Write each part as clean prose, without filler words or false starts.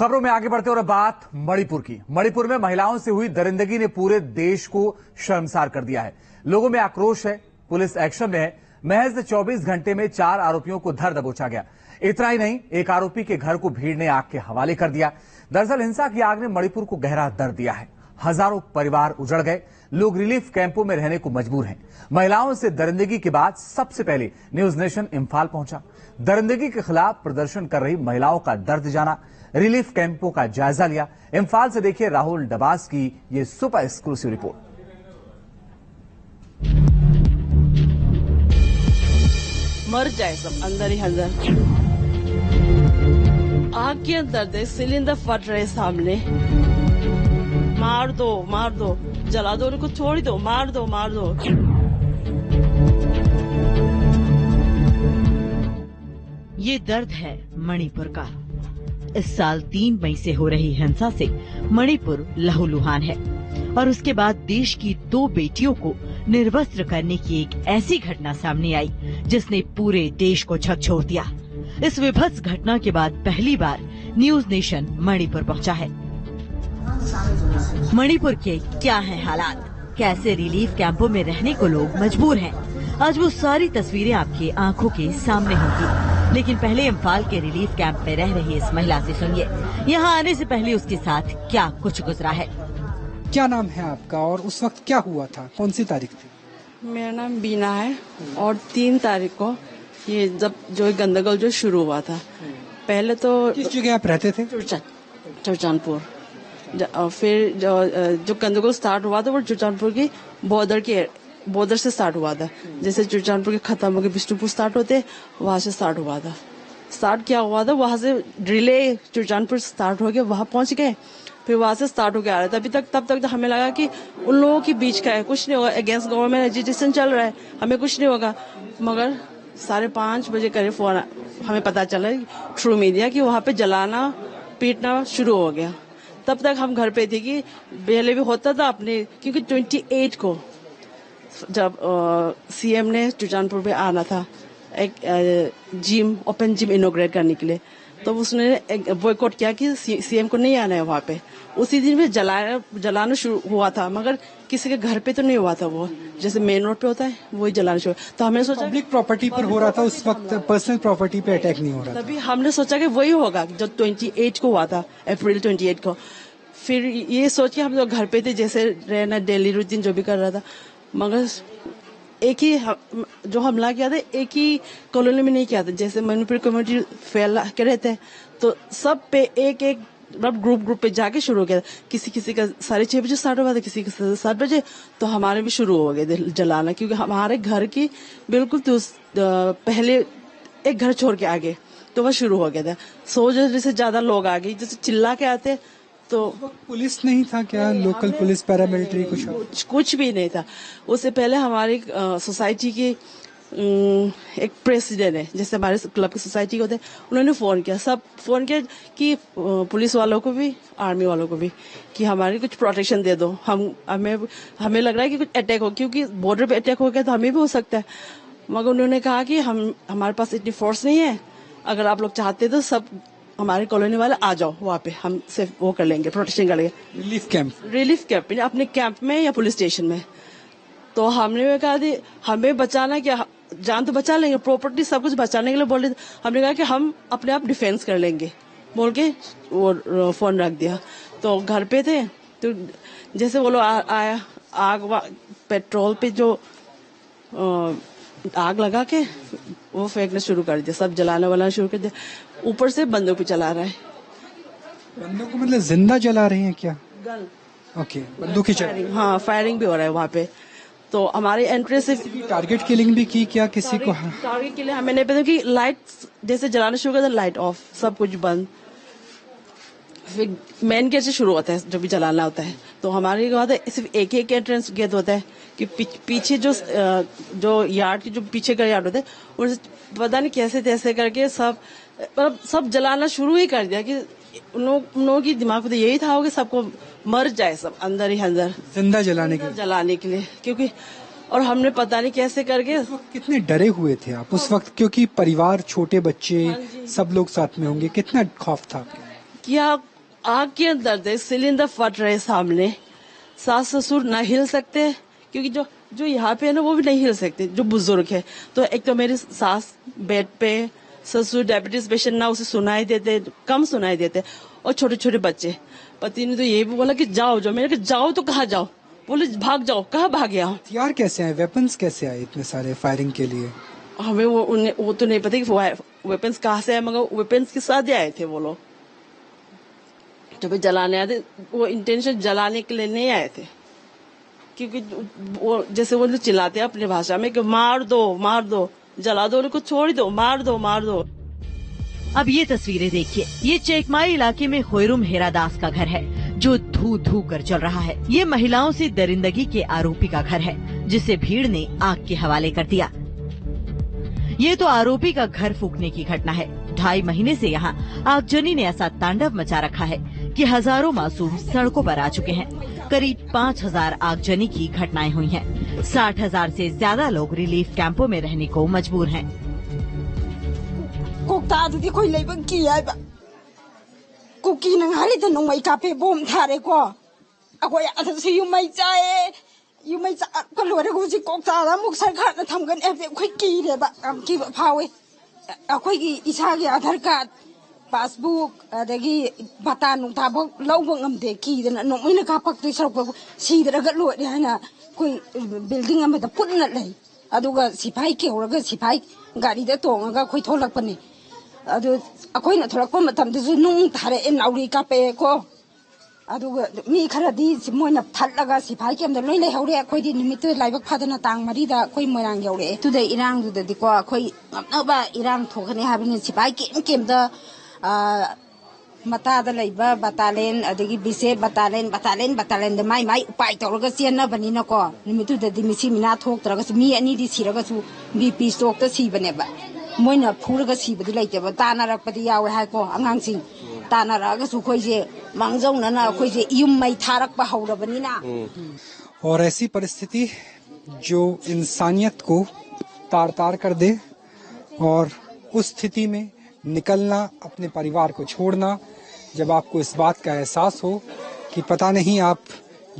खबरों में आगे बढ़ते और बात मणिपुर की। मणिपुर में महिलाओं से हुई दरिंदगी ने पूरे देश को शर्मसार कर दिया है। लोगों में आक्रोश है, पुलिस एक्शन में है। महज 24 घंटे में 4 आरोपियों को धर दबोचा गया। इतना ही नहीं, एक आरोपी के घर को भीड़ ने आग के हवाले कर दिया। दरअसल हिंसा की आग ने मणिपुर को गहरा दर्द दिया है। हजारों परिवार उजड़ गए, लोग रिलीफ कैंपों में रहने को मजबूर हैं। महिलाओं से दरिंदगी के बाद सबसे पहले न्यूज नेशन इम्फाल पहुंचा। दरिंदगी के खिलाफ प्रदर्शन कर रही महिलाओं का दर्द जाना, रिलीफ कैंपों का जायजा लिया। इम्फाल से देखिए राहुल डबास की ये सुपर एक्सक्लूसिव रिपोर्ट। मर जाए सब अंदर ही अंदर, आग के अंदर देख सिलेंडर फट रहे सामने। मार दो, जला दो, उनको छोड़ दो, मार दो। ये दर्द है मणिपुर का। इस साल 3 मई से हो रही हिंसा से मणिपुर लहूलुहान है और उसके बाद देश की 2 बेटियों को निर्वस्त्र करने की एक ऐसी घटना सामने आई जिसने पूरे देश को झकझोर दिया। इस विभत्स घटना के बाद पहली बार न्यूज नेशन मणिपुर पहुंचा है। मणिपुर के क्या हैं हालात, कैसे रिलीफ कैंपों में रहने को लोग मजबूर हैं, आज वो सारी तस्वीरें आपकी आंखों के सामने होंगी। लेकिन पहले इम्फाल के रिलीफ कैंप में रह रही इस महिला से सुनिए, यहाँ आने से पहले उसके साथ क्या कुछ गुजरा है। क्या नाम है आपका और उस वक्त क्या हुआ था, कौन सी तारीख थी? मेरा नाम बीना है और 3 तारीख को ये जब जो गंदगोल जो शुरू हुआ था, पहले तो किस जगह आप रहते थे? चुरचानपुर। फिर जो गंदगोल स्टार्ट हुआ था वो चुरचानपुर की बॉर्डर से स्टार्ट हुआ था। जैसे चुरचानपुर के खत्म हो गए बिष्णुपुर स्टार्ट होते, वहां से स्टार्ट हुआ था। स्टार्ट क्या हुआ था, वहां से रिले चुरचानपुर स्टार्ट हो गया, वहां पहुंच गए, फिर वहां से स्टार्ट हो गया आ रहा था। तब तक हमें लगा कि उन लोगों के बीच का है, कुछ नहीं होगा, अगेंस्ट गवर्नमेंट एजिटेशन चल रहा है, हमें कुछ नहीं होगा। मगर 5:30 बजे करीब फोन हमें पता चला थ्रू मीडिया कि वहां पे जलाना पीटना शुरू हो गया। तब तक हम घर पे थे कि पहले भी होता था अपने, क्योंकि 28 को जब सीएम ने चुरचानपुर पे आना था एक जिम, ओपन जिम इनॉग्रेट करने के लिए, तो उसने बॉयकॉट किया कि सीएम को नहीं आना है वहाँ पे। उसी दिन भी जलाना शुरू हुआ था, मगर किसी के घर पे तो नहीं हुआ था, वो जैसे मेन रोड पे होता है वही जलाना शुरू। तो हमने सोचा पब्लिक प्रॉपर्टी पर हो रहा था उस वक्त, पर्सनल प्रॉपर्टी पे अटैक नहीं हो रहा था। तभी हमने सोचा कि वही होगा जो 28 को हुआ था, अप्रैल 28 को। फिर ये सोच के हम लोग घर पे थे, जैसे रहना डेली रूटीन जो भी कर रहा था। मगर एक ही जो हमला किया था एक ही कॉलोनी में नहीं किया था, जैसे मणिपुर कम्युनिटी फैला के रहते हैं, तो सब पे एक ग्रुप पे जाके शुरू हो गया। किसी का 6:30 बजे स्टार्ट हुआ था, किसी का 7 बजे, तो हमारे भी शुरू हो गए जलाना, क्योंकि हमारे घर की बिल्कुल तो पहले एक घर छोड़ के आगे तो वह शुरू हो गया था। 100 जैसे ज्यादा लोग आ गए, जैसे चिल्ला के आते, तो पुलिस नहीं था क्या? लोकल पुलिस, पैरामिलिट्री कुछ भी नहीं था। उससे पहले हमारी सोसाइटी की एक प्रेसिडेंट है, जैसे हमारे क्लब की सोसाइटी होते हैं, उन्होंने फोन किया कि पुलिस वालों को भी, आर्मी वालों को भी, कि हमारी कुछ प्रोटेक्शन दे दो। हमें लग रहा है कि कुछ अटैक हो, क्योंकि बॉर्डर पे अटैक हो गया तो हमें भी हो सकता है। मगर उन्होंने कहा कि हमारे पास इतनी फोर्स नहीं है, अगर आप लोग चाहते तो सब हमारे कॉलोनी वाले आ जाओ, वहाँ पे हम सिर्फ वो कर लेंगे, प्रोटेक्शन कर लेंगे। रिलीफ कैंप अपने कैंप में या पुलिस स्टेशन में। तो हमने कहा थी हमें बचाना, क्या जान तो बचा लेंगे, प्रॉपर्टी सब कुछ बचाने के लिए बोले। हमने कहा कि हम अपने आप डिफेंस कर लेंगे बोल के वो फोन रख दिया। तो घर पे थे, तो जैसे वो लोग आया, आग पेट्रोल पे जो आग लगा के वो फेंकना शुरू कर दिया, सब जलाना शुरू कर दिया। ऊपर से बंदूक भी चला रहा है। बंदूक मतलब जिंदा जला रहे हैं क्या? गन। ओके, बंदूक ही चल। हाँ, फायरिंग भी हो रहा है वहाँ पे। तो हमारी एंट्री से टारगेट किलिंग भी की क्या किसी को? टारगेट के लिए हमें नहीं पता, कि लाइट जैसे जलाना शुरू कर, लाइट ऑफ, सब कुछ बंद। फिर मेन गेट से शुरू होता है जो भी जलाना होता है। तो हमारे सिर्फ एक एंट्रेंस गेट होता है, कि पीछे जो यार्ड की जो पीछे का यार्ड होता है, उनसे पता नहीं कैसे तैसे करके सब जलाना शुरू ही कर दिया। कि उन लोगों की दिमाग में तो यही था कि सबको मर जाए सब अंदर ही अंदर, जिंदा जलाने के लिए, क्योंकि और हमने पता नहीं कैसे करके। कितने डरे हुए थे आप उस वक्त, क्योंकि परिवार, छोटे बच्चे, सब लोग साथ में होंगे, कितना खौफ था आपके? क्या आग के अंदर थे, सिलेंडर फट रहे सामने, सास ससुर ना हिल सकते, क्योंकि जो यहाँ पे है ना वो भी नहीं हिल सकते, जो बुजुर्ग है। तो एक तो मेरी सास बेड पे, ससुर डायबिटीज पेशेंट ना, उसे सुनाई देते, कम सुनाई देते, और छोटे छोटे बच्चे। पति ने तो ये भी बोला कि जाओ जाओ, मैंने कहा जाओ तो कहाँ जाओ, बोले भाग जाओ, कहाँ भाग गया। हथियार कैसे आए, वेपन्स कैसे आए इतने सारे फायरिंग के लिए? हमें वो तो नहीं पता कि वेपन्स कहाँ से आए, मगर वेपन्स के साथ ही आए थे वो लोग। जब जलाने आए थे, वो इंटेंशन जलाने के लिए नहीं आए थे, क्योंकि वो जैसे वो चिल्लाते हैं अपनी भाषा में कि मार दो, जला दो, उनको छोड़ दो, मार दो। अब ये तस्वीरें देखिए, ये चेकमाई इलाके में होयरुम हेरादास का घर है जो धू कर जल रहा है। ये महिलाओं से दरिंदगी के आरोपी का घर है जिसे भीड़ ने आग के हवाले कर दिया। ये तो आरोपी का घर फूकने की घटना है। 2.5 महीने से यहाँ आगजनी ने ऐसा तांडव मचा रखा है कि हजारों मासूम सड़कों पर आ चुके हैं। करीब 5,000 आगजनी की घटनाएं हुई हैं। 60,000 से ज्यादा लोग रिलीफ कैंपों में रहने को मजबूर हैं। कुकी नंगारी तो नोंगमई काफे बोम थारे को अकोय अथसे युमई चाए युमई चा को लोरे गुजी कोकता मुक सरकार न थमगन एफे खोई की रे बा काम की फावे अकोय की इसा के आधार कार्ड पासबुक अदगी बता नुता बो लौबो ngamde की दन नोंगमई का पक्ति सरक सीदरग लोरे हाना कोई बिल्डिंग अमे द पुन लै अदुगा सिपाई के होरग सिपाई गाड़ी द तोंगा खोई थोलकपने अदु अखोइना थोलकप मतमदसु नुंग थारे ए नाउरी कापे को अदुगा मी खरदी मोइना थल्लगा सिपाई के अंदर लोइ लेहौरे अखोइदी निमित लाइबक फादना तांग मरीदा कोई मोरांग यौरे तुदे इरांग दुददी को अखोइ नबा इरांग थोगने हाबिनि सिपाई केम द मता द लैबा बतालेन अदगी बिसे बतालेन द माई उपाय तौरगा चेन बनिना को निमितु द मिसी मिना थोक्तरगा मी अनि दि सिरगासु बीपी स्ट्रोक त सिबनेबा मोइना फुरगा सिबदि लैतेबा तानारकपदि यावे हायको आंगांसिंग तानारगसु खोइजे मांगजौनना खोइजे युममै थारकपा हौरबनिना। और ऐसी परिस्थिति जो इंसानियत को तार कर दे, और उस स्थिति में निकलना, अपने परिवार को छोड़ना, जब आपको इस बात का एहसास हो कि पता नहीं आप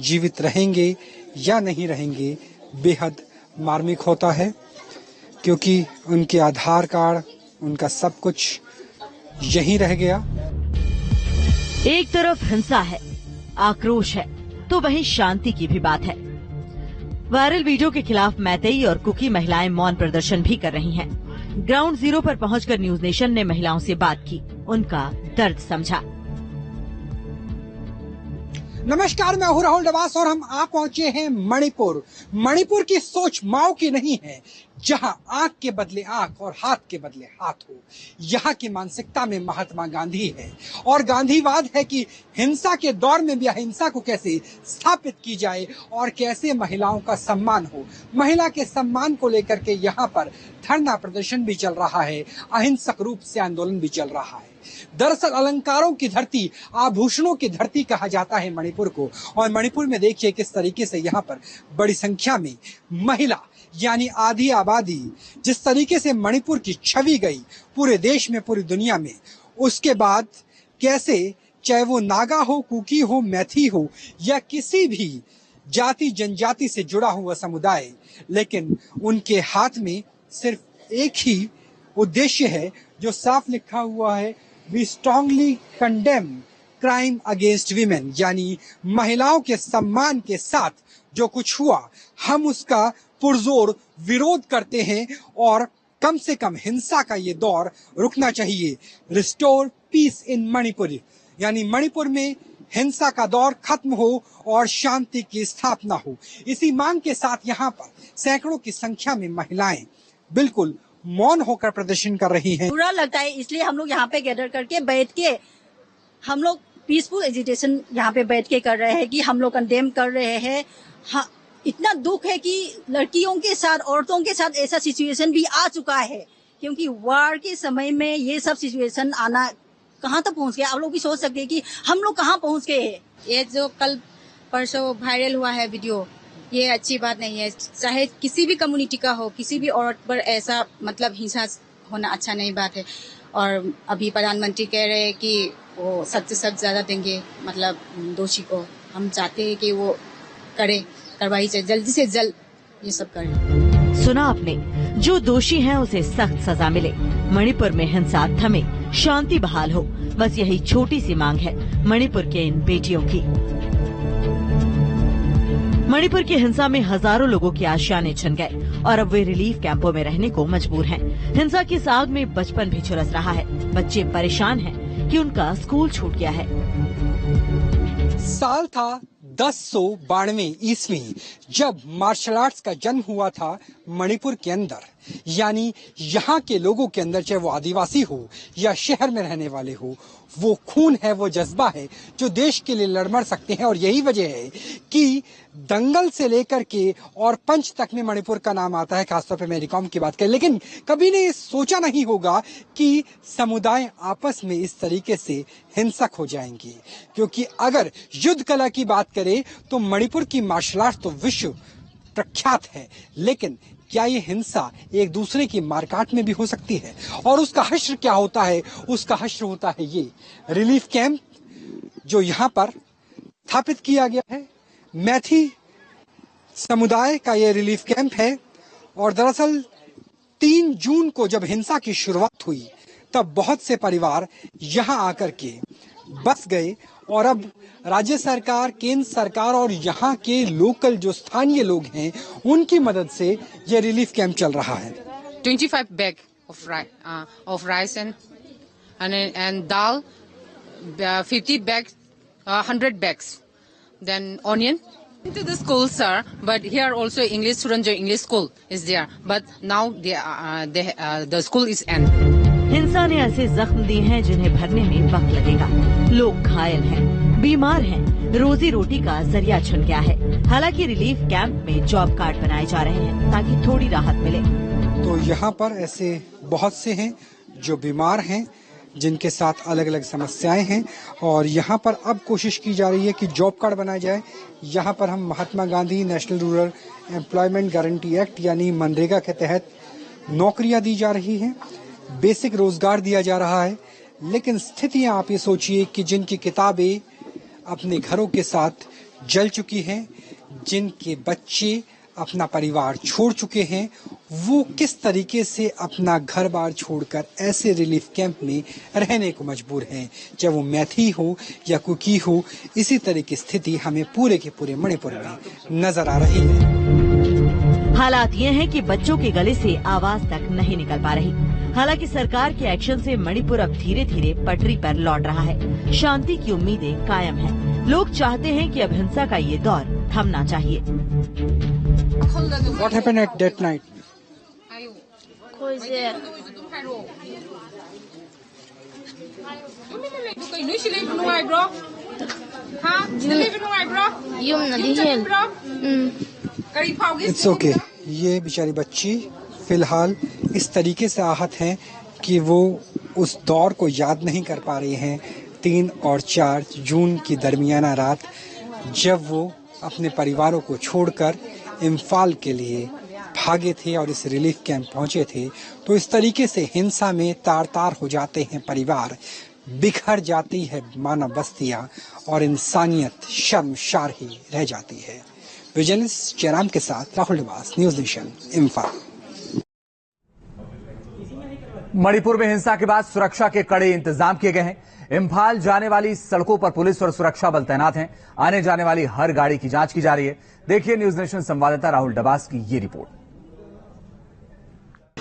जीवित रहेंगे या नहीं रहेंगे, बेहद मार्मिक होता है। क्योंकि उनके आधार कार्ड, उनका सब कुछ यहीं रह गया। एक तरफ हिंसा है, आक्रोश है, तो वहीं शांति की भी बात है। वायरल वीडियो के खिलाफ मैतेई और कुकी महिलाएं मौन प्रदर्शन भी कर रही हैं। ग्राउंड जीरो पर पहुंचकर न्यूज नेशन ने महिलाओं से बात की, उनका दर्द समझा। नमस्कार, मैं हूं राहुल डवास और हम आ पहुंचे हैं मणिपुर। मणिपुर की सोच माओ की नहीं है, जहां आंख के बदले आंख और हाथ के बदले हाथ हो। यहाँ की मानसिकता में महात्मा गांधी है, और गांधीवाद है कि हिंसा के दौर में भी अहिंसा को कैसे स्थापित की जाए और कैसे महिलाओं का सम्मान हो। महिला के सम्मान को लेकर के यहाँ पर धरना प्रदर्शन भी चल रहा है, अहिंसक रूप से आंदोलन भी चल रहा है। दरअसल अलंकारों की धरती, आभूषणों की धरती कहा जाता है मणिपुर को, और मणिपुर में देखिए किस तरीके से यहाँ पर बड़ी संख्या में महिला यानी आधी आबादी, जिस तरीके से मणिपुर की छवि गई पूरे देश में, पूरी दुनिया में, उसके बाद कैसे चाहे वो नागा हो, कुकी हो, मैथी हो या किसी भी जाति जनजाति से जुड़ा हुआ समुदाय, लेकिन उनके हाथ में सिर्फ एक ही उद्देश्य है जो साफ लिखा हुआ है, we strongly condemn crime against women, यानी महिलाओं के सम्मान के साथ जो कुछ हुआ हम उसका पुरजोर विरोध करते हैं, और कम से कम हिंसा का ये दौर रुकना चाहिए। रिस्टोर पीस इन मणिपुर, यानी मणिपुर में हिंसा का दौर खत्म हो और शांति की स्थापना हो। इसी मांग के साथ यहाँ पर सैकड़ों की संख्या में महिलाएं बिल्कुल मौन होकर प्रदर्शन कर रही हैं। बुरा लगता है, इसलिए हम लोग यहाँ पे गैदर करके बैठ के हम लोग पीसफुल एजिटेशन यहाँ पे बैठ के कर रहे हैं कि हम लोग कंडेम कर रहे हैं। हाँ, इतना दुख है कि लड़कियों के साथ, औरतों के साथ ऐसा सिचुएशन भी आ चुका है, क्योंकि वार के समय में ये सब सिचुएशन आना कहाँ तक पहुँच गया। आप लोग भी सोच सकते हैं कि हम लोग कहाँ पहुँच गए हैं। ये जो कल परसों वायरल हुआ है वीडियो, ये अच्छी बात नहीं है। चाहे किसी भी कम्युनिटी का हो, किसी भी औरत पर ऐसा मतलब हिंसा होना अच्छा नहीं बात है। और अभी प्रधानमंत्री कह रहे हैं कि वो सख्त से सख्त ज्यादा देंगे, मतलब दोषी को। हम चाहते हैं कि वो करे, कार्रवाई से जल्दी ये सब करे। सुना आपने, जो दोषी हैं उसे सख्त सजा मिले, मणिपुर में हिंसा थमे, शांति बहाल हो, बस यही छोटी सी मांग है मणिपुर के इन बेटियों की। मणिपुर की हिंसा में हजारों लोगों की आशाएं छिन गए और अब वे रिलीफ कैंपों में रहने को मजबूर हैं। हिंसा की साग में बचपन भी झुलस रहा है। बच्चे परेशान हैं कि उनका स्कूल छूट गया है। साल था 1092 ईस्वी जब मार्शल आर्ट्स का जन्म हुआ था मणिपुर के अंदर, यानी यहाँ के लोगों के अंदर, चाहे वो आदिवासी हो या शहर में रहने वाले हो, वो खून है, वो जज्बा है जो देश के लिए लड़ मर सकते हैं। और यही वजह है कि दंगल से लेकर के और पंच तक में मणिपुर का नाम आता है, खासतौर पे मेरी कॉम की बात करें। लेकिन कभी ने सोचा नहीं होगा कि समुदाय आपस में इस तरीके से हिंसक हो जाएंगे, क्योंकि अगर युद्ध कला की बात करें तो मणिपुर की मार्शल आर्ट तो विश्व प्रख्यात है, लेकिन क्या ये हिंसा एक दूसरे की मारकाट में भी हो सकती है? और उसका हश्र क्या होता है? उसका हश्र होता है ये रिलीफ कैंप जो यहाँ पर स्थापित किया गया है। मैथी समुदाय का ये रिलीफ कैंप है और दरअसल 3 जून को जब हिंसा की शुरुआत हुई तब बहुत से परिवार यहाँ आकर के बस गए और अब राज्य सरकार, केंद्र सरकार और यहाँ के लोकल जो स्थानीय लोग हैं उनकी मदद से ये रिलीफ कैंप चल रहा है। 25 bag of rice and dal, 50 bags, 100 bags, then onion. Into the school, sir, but here also English students, English school is there, but now the school is end. हिंसा ने ऐसे जख्म दिए हैं जिन्हें भरने में वक्त लगेगा। लोग घायल हैं, बीमार हैं, रोजी रोटी का जरिया छिन गया है। हालांकि रिलीफ कैंप में जॉब कार्ड बनाए जा रहे हैं ताकि थोड़ी राहत मिले। तो यहाँ पर ऐसे बहुत से हैं जो बीमार हैं, जिनके साथ अलग अलग समस्याएं हैं और यहाँ पर अब कोशिश की जा रही है कि जॉब कार्ड बनाया जाए। यहाँ पर हम Mahatma Gandhi national rural employment guarantee act यानी मनरेगा के तहत नौकरियां दी जा रही हैं, बेसिक रोजगार दिया जा रहा है। लेकिन स्थितियां आप ये सोचिए कि जिनकी किताबें अपने घरों के साथ जल चुकी हैं, जिनके बच्चे अपना परिवार छोड़ चुके हैं, वो किस तरीके से अपना घर बार छोड़कर ऐसे रिलीफ कैंप में रहने को मजबूर हैं। चाहे वो मैथी हो या कुकी हो, इसी तरह की स्थिति हमें पूरे के पूरे मणिपुर में नजर आ रही है। हालात ये हैं कि बच्चों के गले से आवाज तक नहीं निकल पा रही। हालांकि सरकार के एक्शन से मणिपुर अब धीरे धीरे पटरी पर लौट रहा है। शांति की उम्मीदें कायम हैं। लोग चाहते हैं कि अब हिंसा का ये दौर थमना चाहिए। What happened at that night? It's okay. ये बेचारी बच्ची फिलहाल इस तरीके से आहत हैं कि वो उस दौर को याद नहीं कर पा रही हैं। 3 और 4 जून की दरमियाना रात जब वो अपने परिवारों को छोड़कर इम्फाल के लिए भागे थे और इस रिलीफ कैंप पहुंचे थे। तो इस तरीके से हिंसा में तार तार हो जाते हैं परिवार, बिखर जाती है मानव बस्तियां और इंसानियत शर्मसार ही रह जाती है। विजयनिस जयराम के साथ राहुल निवास, न्यूज नेशन, इम्फाल। मणिपुर में हिंसा के बाद सुरक्षा के कड़े इंतजाम किए गए हैं। इम्फाल जाने वाली सड़कों पर पुलिस और सुरक्षा बल तैनात हैं। आने जाने वाली हर गाड़ी की जांच की जा रही है। देखिए न्यूज नेशन संवाददाता राहुल डबास की ये रिपोर्ट।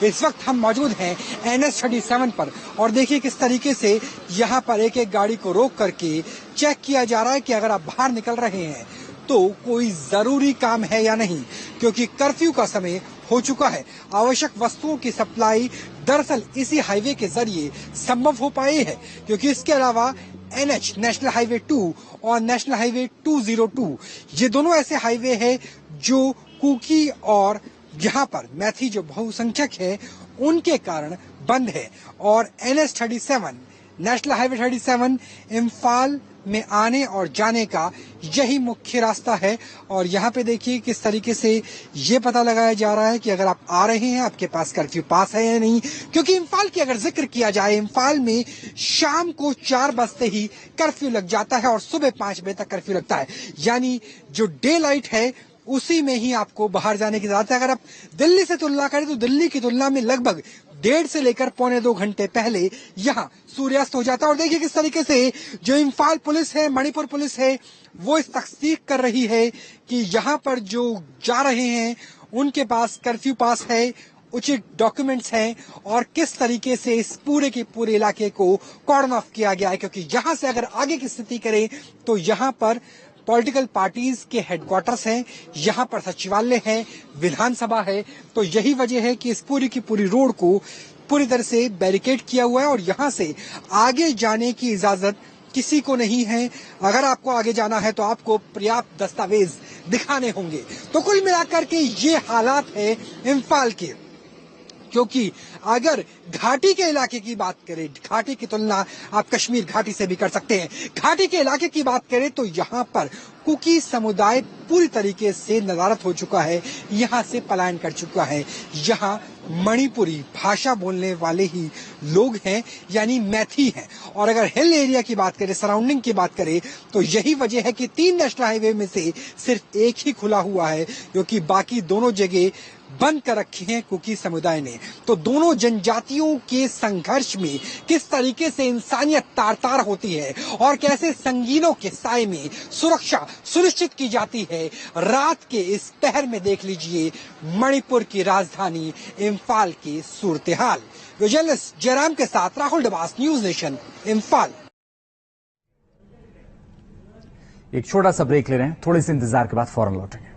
इस वक्त हम मौजूद हैं NH-37 पर और देखिए किस तरीके से यहाँ पर एक एक गाड़ी को रोक करके चेक किया जा रहा है कि अगर आप बाहर निकल रहे हैं तो कोई जरूरी काम है या नहीं, क्योंकि कर्फ्यू का समय हो चुका है। आवश्यक वस्तुओं की सप्लाई दरअसल इसी हाईवे के जरिए संभव हो पाई है, क्योंकि इसके अलावा NH नेशनल हाईवे 2 और नेशनल हाईवे 202 ये दोनों ऐसे हाईवे हैं जो कुकी और यहाँ पर मैथी जो बहुसंख्यक है उनके कारण बंद है। और NH-37 नेशनल हाईवे 37 इम्फाल में आने और जाने का यही मुख्य रास्ता है। और यहाँ पे देखिए किस तरीके से ये पता लगाया जा रहा है कि अगर आप आ रहे हैं आपके पास कर्फ्यू पास है या नहीं, क्योंकि इम्फाल की अगर जिक्र किया जाए, इम्फाल में शाम को 4 बजते ही कर्फ्यू लग जाता है और सुबह 5 बजे तक कर्फ्यू लगता है। यानी जो डे लाइट है उसी में ही आपको बाहर जाने की जरूरत है। अगर आप दिल्ली से तुलना करें तो दिल्ली की तुलना में लगभग 1.5 से लेकर 1.25 घंटे पहले यहाँ सूर्यास्त हो जाता है। और देखिए किस तरीके से जो इम्फाल पुलिस है, मणिपुर पुलिस है, वो इस तस्दीक कर रही है कि यहाँ पर जो जा रहे हैं उनके पास कर्फ्यू पास है, उचित डॉक्यूमेंट्स हैं और किस तरीके से इस पूरे के पूरे इलाके को कॉर्डन ऑफ किया गया है। क्योंकि यहाँ से अगर आगे की स्थिति करें तो यहाँ पर पॉलिटिकल पार्टीज के हेडक्वार्टर्स हैं, यहाँ पर सचिवालय है, विधानसभा है। तो यही वजह है कि इस पूरी की पूरी रोड को पूरी तरह से बैरिकेड किया हुआ है और यहाँ से आगे जाने की इजाजत किसी को नहीं है। अगर आपको आगे जाना है तो आपको पर्याप्त दस्तावेज दिखाने होंगे। तो कुल मिलाकर के ये हालात है इम्फाल के। क्योंकि अगर घाटी के इलाके की बात करें, घाटी की तुलना आप कश्मीर घाटी से भी कर सकते हैं, घाटी के इलाके की बात करें तो यहाँ पर कुकी समुदाय पूरी तरीके से नदारद हो चुका है, यहाँ से पलायन कर चुका है। यहाँ मणिपुरी भाषा बोलने वाले ही लोग हैं, यानी मैथी हैं। और अगर हिल एरिया की बात करें, सराउंडिंग की बात करें, तो यही वजह है कि 3 नेशनल हाईवे में से सिर्फ एक ही खुला हुआ है, क्योंकि बाकी दोनों जगह बंद कर रखे हैं कुकी समुदाय ने। तो दोनों जनजातियों के संघर्ष में किस तरीके से इंसानियत तार-तार होती है और कैसे संगीनों के साए में सुरक्षा सुनिश्चित की जाती है, रात के इस पहर में देख लीजिए मणिपुर की राजधानी इम्फाल की सूरत हाल। जर्नलिस्ट जयराम के साथ राहुल डबास, न्यूज नेशन, इम्फाल। एक छोटा सा ब्रेक ले रहे हैं, थोड़े से इंतजार के बाद फौरन लौटेंगे।